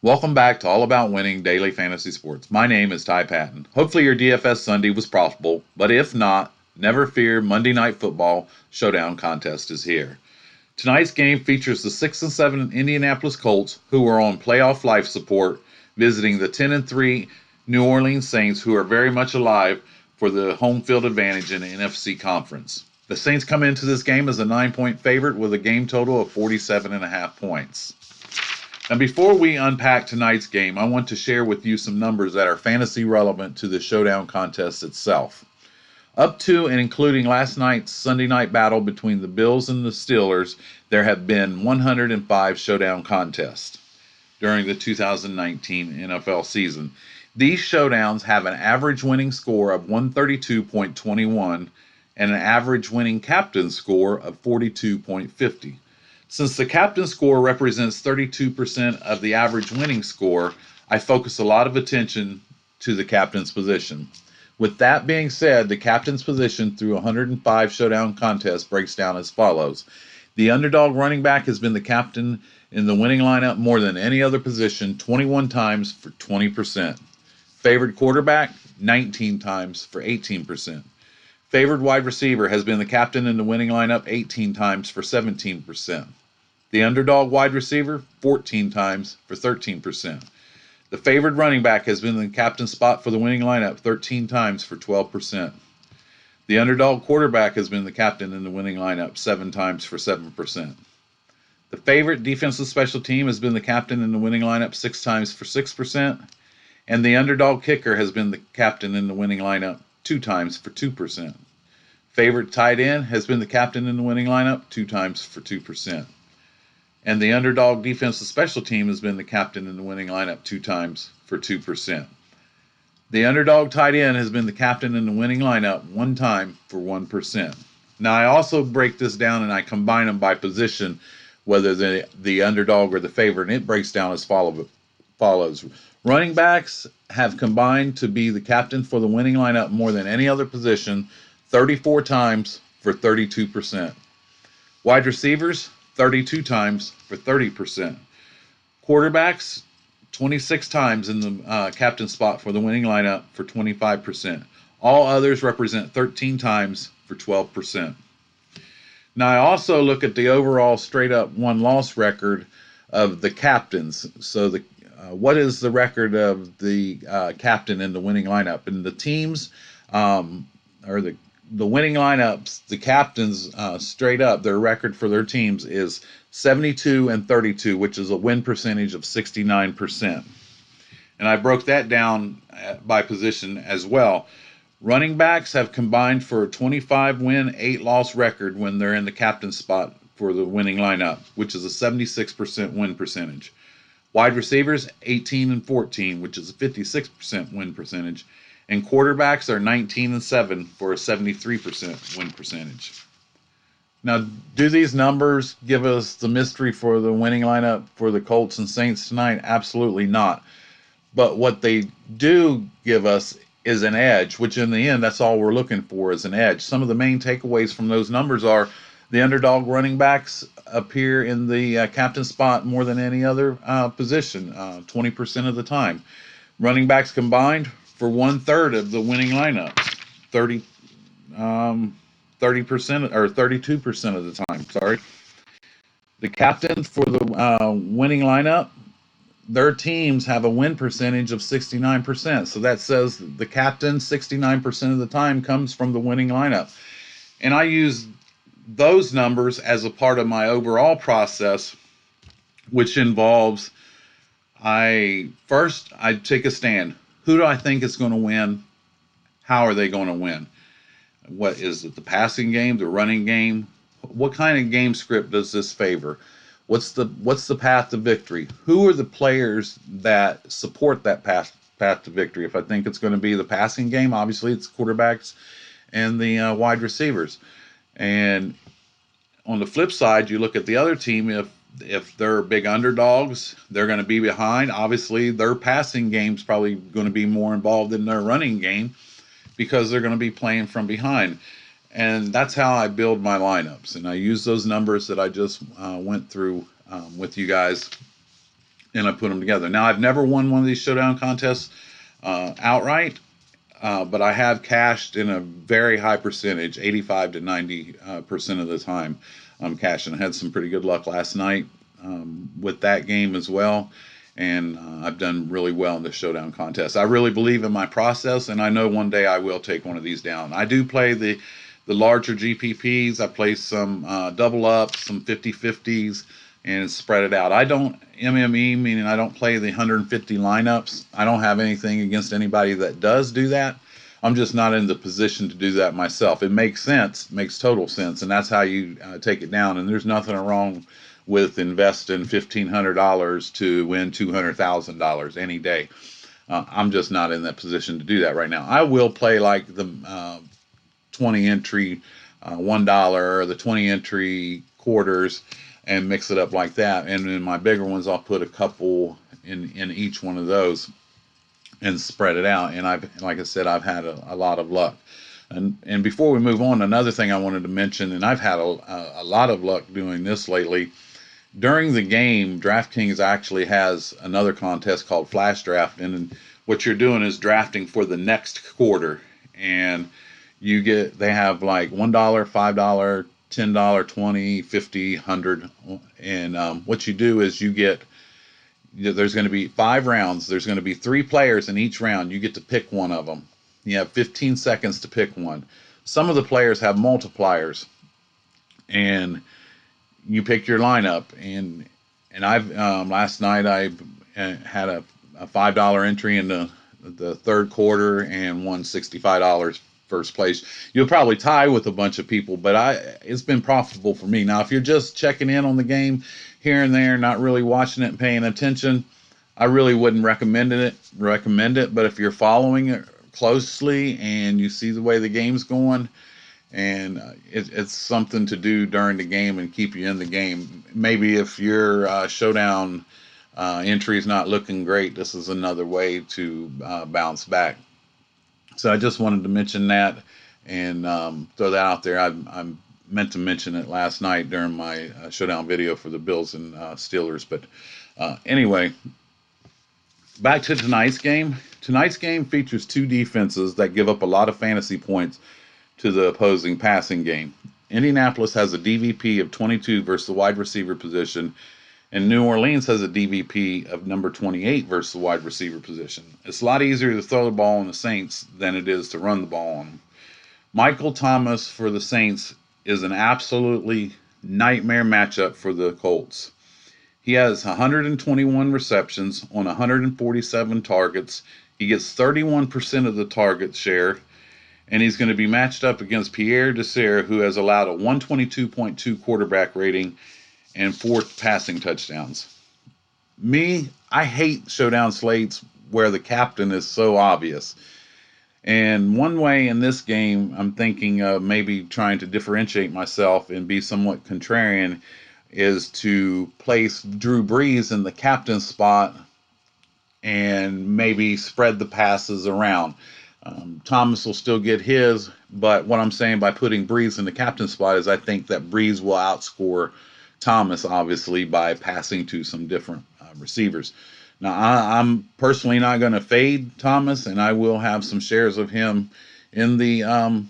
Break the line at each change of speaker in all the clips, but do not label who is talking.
Welcome back to All About Winning Daily Fantasy Sports. My name is Ty Patton. Hopefully your DFS Sunday was profitable, but if not, never fear, Monday Night Football Showdown contest is here. Tonight's game features the 6 and 7 Indianapolis Colts, who are on playoff life support, visiting the 10 and 3 New Orleans Saints, who are very much alive for the home field advantage in the NFC Conference. The Saints come into this game as a 9-point favorite with a game total of 47.5 points. Now, before we unpack tonight's game, I want to share with you some numbers that are fantasy relevant to the Showdown contest itself. Up to and including last night's Sunday night battle between the Bills and the Steelers, there have been 105 Showdown contests during the 2019 NFL season. These showdowns have an average winning score of 132.21 and an average winning captain score of 42.50. Since the captain score represents 32% of the average winning score, I focus a lot of attention to the captain's position. With that being said, the captain's position through 105 showdown contests breaks down as follows. The underdog running back has been the captain in the winning lineup more than any other position 21 times for 20%. Favored quarterback, 19 times for 18%. Favored wide receiver has been the captain in the winning lineup 18 times for 17%. The underdog wide receiver, 14 times for 13%. The favored running back has been in the captain spot for the winning lineup 13 times for 12%. The underdog quarterback has been the captain in the winning lineup 7 times for 7%. The favorite defensive special team has been the captain in the winning lineup 6 times for 6%. And the underdog kicker has been the captain in the winning lineup 2 times for 2%. Favorite tight end has been the captain in the winning lineup 2 times for 2%. And the underdog defensive special team has been the captain in the winning lineup 2 times for 2%. The underdog tight end has been the captain in the winning lineup 1 time for 1%. Now, I also break this down and I combine them by position, whether the underdog or the favorite, and it breaks down as follows. Running backs have combined to be the captain for the winning lineup more than any other position, 34 times for 32%. Wide receivers, 32 times for 30%. Quarterbacks, 26 times in the captain spot for the winning lineup for 25%. All others represent 13 times for 12%. Now, I also look at the overall straight-up won-loss record of the captains. So, what is the record of the captain in the winning lineup? And the teams, or the winning lineups, the captains straight up, their record for their teams is 72 and 32, which is a win percentage of 69%. And I broke that down by position as well. Running backs have combined for a 25 win, 8 loss record when they're in the captain spot for the winning lineup, which is a 76% win percentage. Wide receivers, 18 and 14, which is a 56% win percentage. And quarterbacks are 19 and 7 for a 73% win percentage. Now, do these numbers give us the mystery for the winning lineup for the Colts and Saints tonight? Absolutely not. But what they do give us is an edge, which in the end, that's all we're looking for is an edge. Some of the main takeaways from those numbers are the underdog running backs appear in the captain spot more than any other position, 20% of the time. Running backs combined for 1/3 of the winning lineups, 30% or 32% of the time. Sorry. The captains for the winning lineup, their teams have a win percentage of 69%. So that says the captain 69% of the time comes from the winning lineup. And I use those numbers as a part of my overall process, which involves I take a stand. Who do I think is going to win? How are they going to win? What is it? The passing game, the running game? What kind of game script does this favor? What's the path to victory? Who are the players that support that path to victory? If I think it's going to be the passing game, obviously it's quarterbacks and the wide receivers. And on the flip side, you look at the other team. If they're big underdogs, they're going to be behind. Obviously, their passing game's probably going to be more involved in their running game because they're going to be playing from behind. And that's how I build my lineups. And I use those numbers that I just went through with you guys and I put them together. Now, I've never won one of these showdown contests outright, but I have cashed in a very high percentage, 85 to 90% of the time. I'm cashing. I had some pretty good luck last night with that game as well, and I've done really well in the showdown contest. I really believe in my process, and I know one day I will take one of these down. I do play the larger GPPs. I play some double ups, some 50-50s, and spread it out. I don't MME, meaning I don't play the 150 lineups. I don't have anything against anybody that does do that. I'm just not in the position to do that myself. It makes sense, makes total sense, and that's how you take it down. And there's nothing wrong with investing $1,500 to win $200,000 any day. I'm just not in that position to do that right now. I will play like the 20 entry $1 or the 20 entry quarters and mix it up like that. And in my bigger ones, I'll put a couple in each one of those and spread it out. And like I said, I've had a lot of luck. And before we move on, another thing I wanted to mention, and I've had a lot of luck doing this lately. During the game, Draftkings actually has another contest called Flash Draft, and what you're doing is drafting for the next quarter. And they have like $1, $5, $10, 20, 50, 100, and what you do is there's going to be 5 rounds. There's going to be 3 players in each round. You get to pick one of them. You have 15 seconds to pick one. Some of the players have multipliers, and you pick your lineup. And I've last night I had a $5 entry in the third quarter and won $65 first place. You'll probably tie with a bunch of people, but it's been profitable for me. Now, if you're just checking in on the game here and there, not really watching it and paying attention, I really wouldn't recommend it. But if you're following it closely and you see the way the game's going, and it's something to do during the game and keep you in the game. Maybe if your showdown entry is not looking great, this is another way to bounce back. So I just wanted to mention that and throw that out there. I meant to mention it last night during my showdown video for the Bills and Steelers. But anyway, back to tonight's game. Tonight's game features 2 defenses that give up a lot of fantasy points to the opposing passing game. Indianapolis has a DVP of 22 versus the wide receiver position, and New Orleans has a DVP of number 28 versus the wide receiver position. It's a lot easier to throw the ball on the Saints than it is to run the ball on them. Michael Thomas for the Saints is an absolutely nightmare matchup for the Colts. He has 121 receptions on 147 targets. He gets 31% of the target share, and he's going to be matched up against Pierre Desir, who has allowed a 122.2 quarterback rating and 4 passing touchdowns. I hate showdown slates where the captain is so obvious. And one way in this game, I'm thinking of maybe trying to differentiate myself and be somewhat contrarian, is to place Drew Brees in the captain spot and maybe spread the passes around. Thomas will still get his, but what I'm saying by putting Brees in the captain spot is I think that Brees will outscore Thomas, obviously, by passing to some different receivers. Now, I'm personally not going to fade Thomas, and I will have some shares of him in the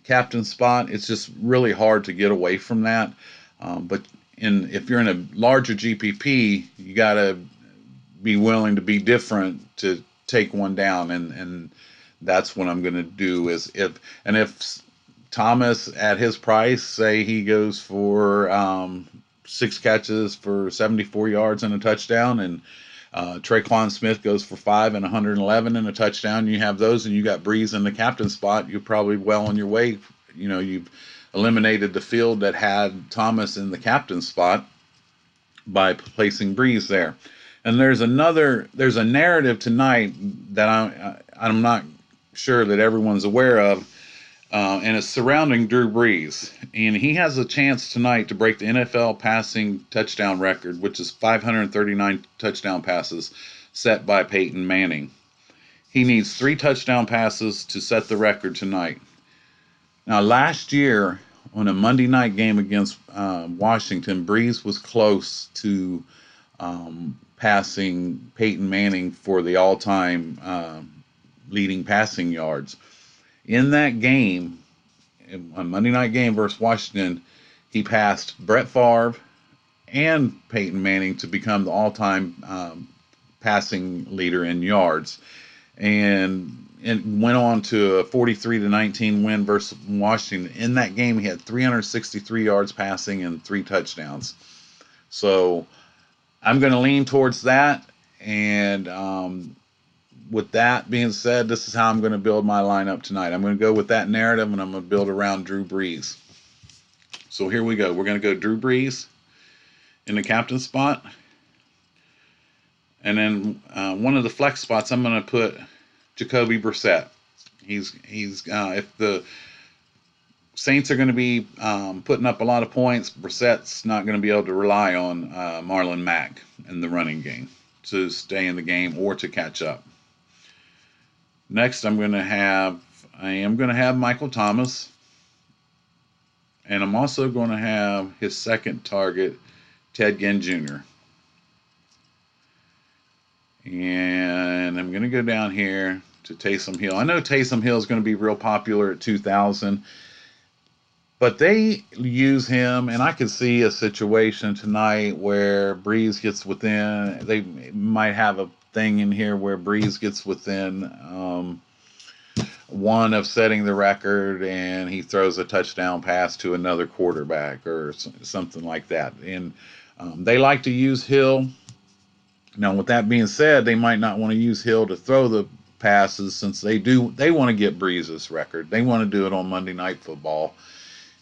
captain spot. It's just really hard to get away from that. But if you're in a larger GPP, you got to be willing to be different to take one down, and that's what I'm going to do. If Thomas at his price, say he goes for 6 catches for 74 yards and a touchdown, and Traquan Smith goes for 5 and 111 and a touchdown, you have those, and you got Brees in the captain spot, you're probably well on your way. You've eliminated the field that had Thomas in the captain spot by placing Brees there. And there's a narrative tonight that I'm not sure that everyone's aware of, and it's surrounding Drew Brees. And he has a chance tonight to break the NFL passing touchdown record, which is 539 touchdown passes set by Peyton Manning. He needs 3 touchdown passes to set the record tonight. Now, last year on a Monday night game against Washington, Brees was close to passing Peyton Manning for the all-time leading passing yards. In that game, a Monday night game versus Washington, he passed Brett Favre and Peyton Manning to become the all-time passing leader in yards, and went on to a 43-19 win versus Washington. In that game, he had 363 yards passing and 3 touchdowns. So I'm going to lean towards that. And with that being said, this is how I'm going to build my lineup tonight. I'm going to go with that narrative, and I'm going to build around Drew Brees. So here we go. We're going to go Drew Brees in the captain spot. And then one of the flex spots, I'm going to put Jacoby Brissett. He's if the Saints are going to be putting up a lot of points, Brissett's not going to be able to rely on Marlon Mack in the running game to stay in the game or to catch up. Next, I am going to have Michael Thomas, and I'm also going to have his second target, Ted Ginn Jr. And I'm going to go down here to Taysom Hill. I know Taysom Hill is going to be real popular at 2,000, but they use him, and I could see a situation tonight where Brees gets within. They might have a thing in here where Brees gets within one of setting the record, and he throws a touchdown pass to another quarterback or something like that. And they like to use Hill. Now, with that being said, they might not want to use Hill to throw the passes, since they want to get Brees' record. They want to do it on Monday Night Football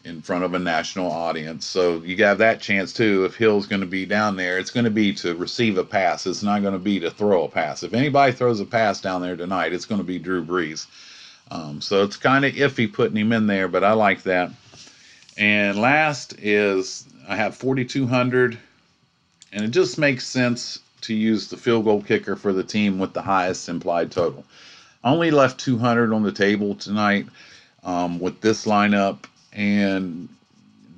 in front of a national audience. So you got that chance too. If Hill's going to be down there, it's going to be to receive a pass. It's not going to be to throw a pass. If anybody throws a pass down there tonight, it's going to be Drew Brees. So it's kind of iffy putting him in there, but I like that. And last is I have 4,200, and it just makes sense to use the field goal kicker for the team with the highest implied total. I only left 200 on the table tonight with this lineup, and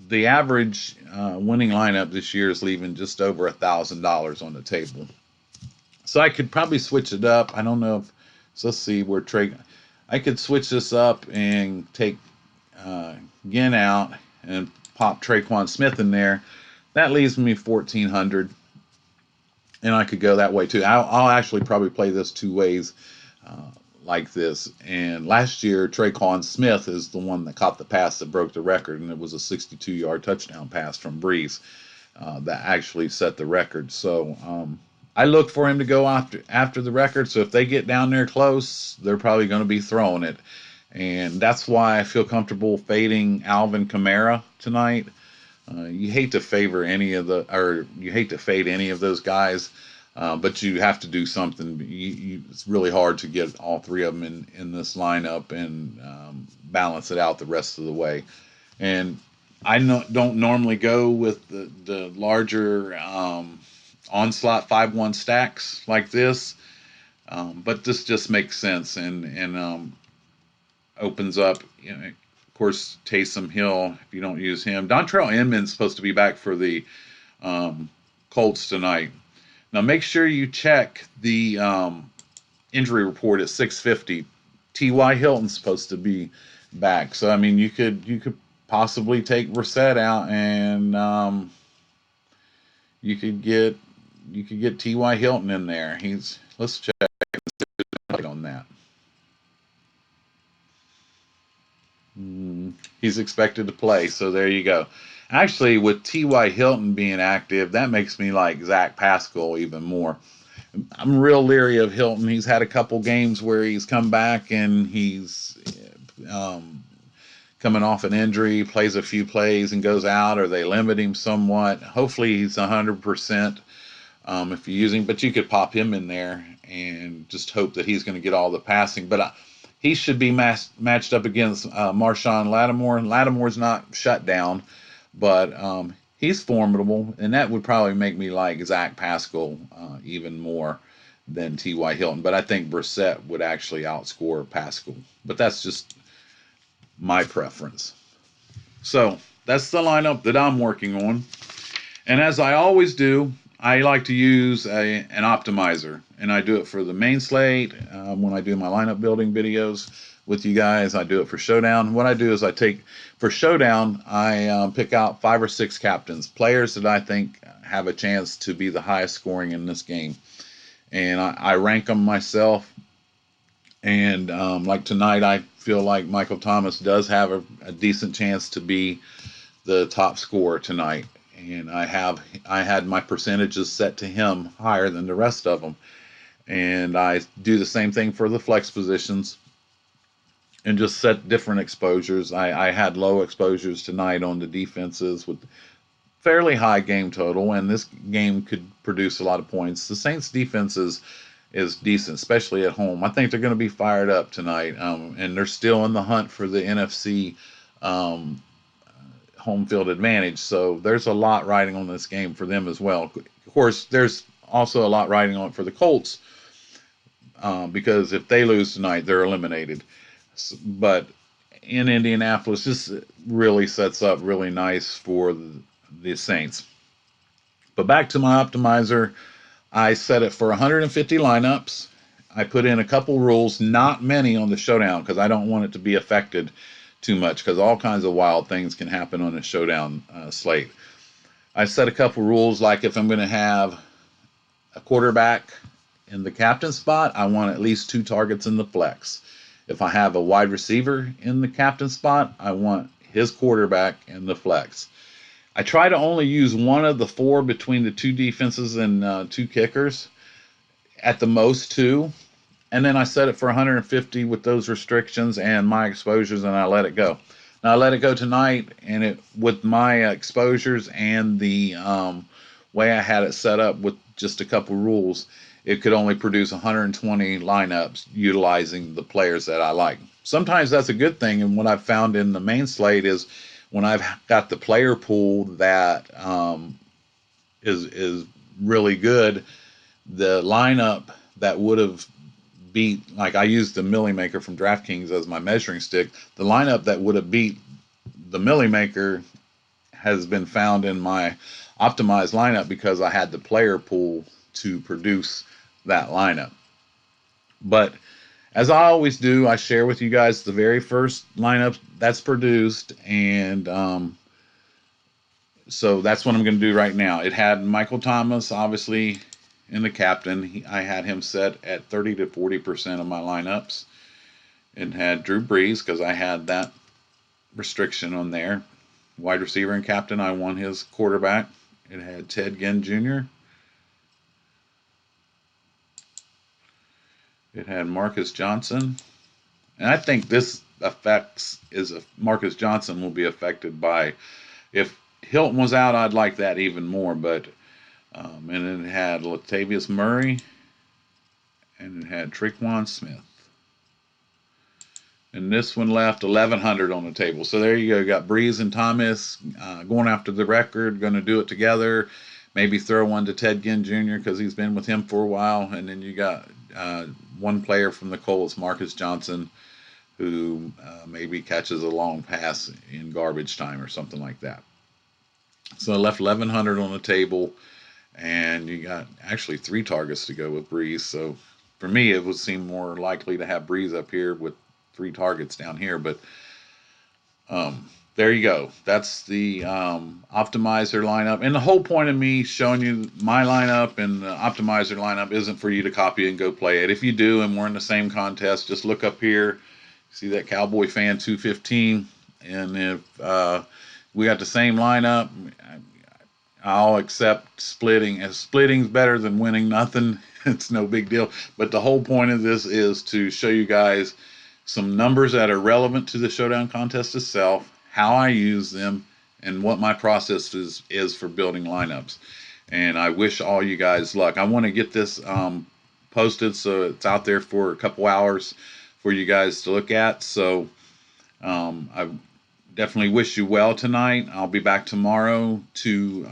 the average winning lineup this year is leaving just over $1,000 on the table. So I could probably switch it up. I don't know if, so let's see where I could switch this up and take Ginn out and pop Traquan Smith in there. That leaves me 1,400. And I could go that way too. I'll actually probably play this two ways like this. And last year, Traquan Smith is the one that caught the pass that broke the record, and it was a 62-yard touchdown pass from Brees that actually set the record. So I look for him to go after the record. So if they get down there close, they're probably going to be throwing it. And that's why I feel comfortable fading Alvin Kamara tonight. You hate to fade any of those guys, but you have to do something. It's really hard to get all three of them in this lineup and balance it out the rest of the way. And I don't normally go with the larger onslaught 5-1 stacks like this, but this just makes sense and opens up. Of course, Taysom Hill, if you don't use him. Dontrell Inman's supposed to be back for the Colts tonight. Now, make sure you check the injury report at 6:50. T.Y. Hilton's supposed to be back. So, I mean, you could possibly take Brissett out, and you could get T.Y. Hilton in there. Let's check on that. He's expected to play, so there you go. Actually, with T.Y. Hilton being active, that makes me like Zach Pascal even more. I'm real leery of Hilton. He's had a couple games where he's come back and he's coming off an injury, plays a few plays and goes out, or they limit him somewhat. Hopefully he's 100% if you're using, but you could pop him in there and just hope that he's going to get all the passing. But he should be matched up against Marshawn Lattimore. Lattimore's not shut down, but he's formidable, and that would probably make me like Zach Pascal even more than T.Y. Hilton. But I think Brissett would actually outscore Pascal. But that's just my preference. So that's the lineup that I'm working on. And as I always do, I like to use an optimizer, and I do it for the main slate. When I do my lineup building videos with you guys, I do it for Showdown. What I do is for Showdown, I pick out 5 or 6 captains, players that I think have a chance to be the highest scoring in this game, and I rank them myself. And like tonight, I feel like Michael Thomas does have a decent chance to be the top scorer tonight, and I had my percentages set to him higher than the rest of them, and I do the same thing for the flex positions and just set different exposures. I had low exposures tonight on the defenses with fairly high game total, and this game could produce a lot of points. The Saints defense is decent, especially at home. I think they're going to be fired up tonight, and they're still in the hunt for the NFC um, home field advantage. So there's a lot riding on this game for them as well. Of course, there's also a lot riding on it for the Colts because if they lose tonight, they're eliminated. But in Indianapolis, this really sets up really nice for the Saints. But back to my optimizer, I set it for 150 lineups. I put in a couple rules, not many on the Showdown because I don't want it to be affected too much because all kinds of wild things can happen on a Showdown slate. I set a couple rules like if I'm going to have a quarterback in the captain spot, I want at least 2 targets in the flex. If I have a wide receiver in the captain spot, I want his quarterback in the flex. I try to only use one of the 4 between the 2 defenses and 2 kickers, at the most 2. And then I set it for 150 with those restrictions and my exposures, and I let it go. Now I let it go tonight, and it with my exposures and the way I had it set up with just a couple rules, it could only produce 120 lineups utilizing the players that I like. Sometimes that's a good thing, and what I've found in the main slate is when I've got the player pool that is really good, the lineup that would have beat, like I used the Millie Maker from Draftkings as my measuring stick, the lineup that would have beat the Millie Maker has been found in my optimized lineup because I had the player pool to produce that lineup. But as I always do, I share with you guys the very first lineup that's produced, and so that's what I'm going to do right now. It had Michael Thomas, obviously, in the captain. I had him set at 30 to 40% of my lineups. It had Drew Brees because I had that restriction on there. Wide receiver and captain, I won his quarterback. It had Ted Ginn Jr. It had Marcus Johnson. And I think this Marcus Johnson will be affected by, if Hilton was out, I'd like that even more. But and it had Latavius Murray, and it had Tre'Quan Smith. And this one left 1,100 on the table. So there you go. You got Brees and Thomas going after the record, going to do it together. Maybe throw one to Ted Ginn Jr. because he's been with him for a while. And then you got one player from the Colts, Marcus Johnson, who maybe catches a long pass in garbage time or something like that. So I left 1,100 on the table, and you got actually 3 targets to go with Brees. So for me, it would seem more likely to have Brees up here with 3 targets down here. But there you go. That's the optimizer lineup. And the whole point of me showing you my lineup and the optimizer lineup isn't for you to copy and go play it. If you do, and we're in the same contest, just look up here. See that Cowboy Fan 215. And if we got the same lineup, I'll accept splitting. If splitting's better than winning nothing, it's no big deal. But the whole point of this is to show you guys some numbers that are relevant to the Showdown contest itself, how I use them, and what my process is for building lineups. And I wish all you guys luck. I want to get this posted so it's out there for a couple hours for you guys to look at. So I definitely wish you well tonight. I'll be back tomorrow to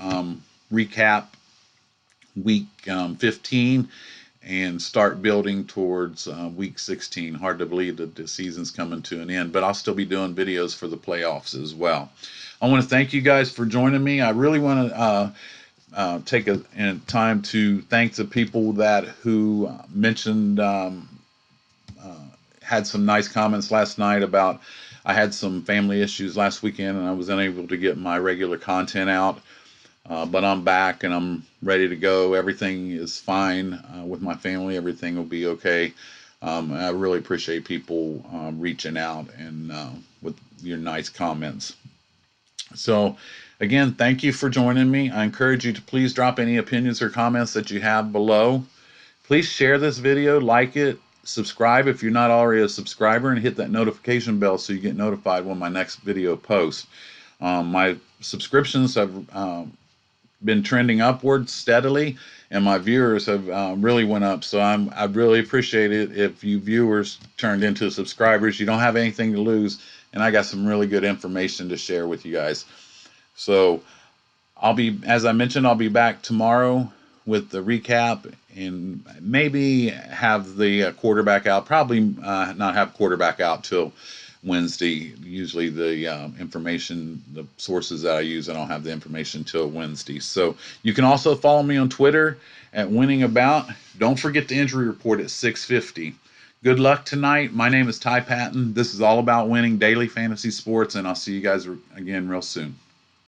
recap week 15 and start building towards week 16. Hard to believe that the season's coming to an end, but I'll still be doing videos for the playoffs as well. I want to thank you guys for joining me. I really want to take a time to thank the people who mentioned had some nice comments last night about I had some family issues last weekend and I was unable to get my regular content out. But I'm back and I'm ready to go. Everything is fine with my family. Everything will be okay. I really appreciate people reaching out and with your nice comments. So, again, thank you for joining me. I encourage you to please drop any opinions or comments that you have below. Please share this video, like it, subscribe if you're not already a subscriber, and hit that notification bell so you get notified when my next video posts. My subscriptions have been trending upwards steadily, and my viewers have really went up. So I really appreciate it if you viewers turned into subscribers. You don't have anything to lose, and I got some really good information to share with you guys. So as I mentioned, I'll be back tomorrow with the recap and maybe have the quarterback out. Probably not have quarterback out till Wednesday. Usually the information, the sources that I use, I don't have the information till Wednesday. So you can also follow me on Twitter at Winning About. Don't forget the injury report at 6:50. Good luck tonight. My name is Ty Patton. This is all about winning daily fantasy sports, and I'll see you guys again real soon.